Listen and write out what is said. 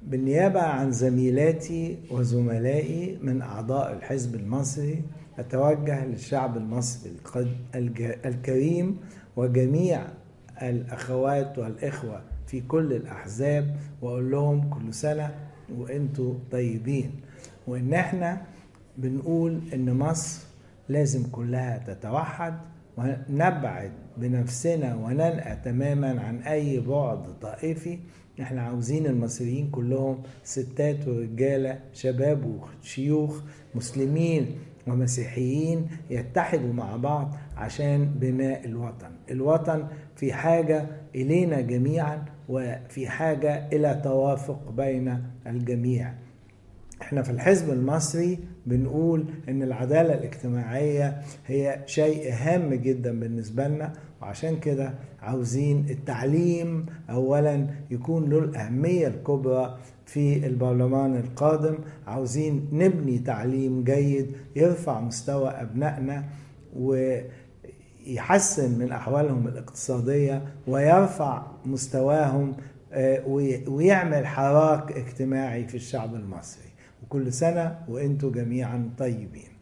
بالنيابة عن زميلاتي وزملائي من أعضاء الحزب المصري أتوجه للشعب المصري الكريم وجميع الأخوات والإخوة في كل الأحزاب، وأقول لهم كل سنة وإنتوا طيبين. وإن إحنا بنقول إن مصر لازم كلها تتوحد ونبعد بنفسنا وننأى تماما عن أي بعد طائفي. احنا عاوزين المصريين كلهم ستات ورجالة، شباب وشيوخ، مسلمين ومسيحيين يتحدوا مع بعض عشان بناء الوطن. الوطن في حاجة إلينا جميعا وفي حاجة إلى توافق بين الجميع. احنا في الحزب المصري بنقول ان العدالة الاجتماعية هي شيء هام جدا بالنسبة لنا، وعشان كده عاوزين التعليم اولا يكون له الاهمية الكبرى في البرلمان القادم. عاوزين نبني تعليم جيد يرفع مستوى ابنائنا ويحسن من احوالهم الاقتصادية ويرفع مستواهم ويعمل حراك اجتماعي في الشعب المصري. وكل سنة وانتوا جميعا طيبين.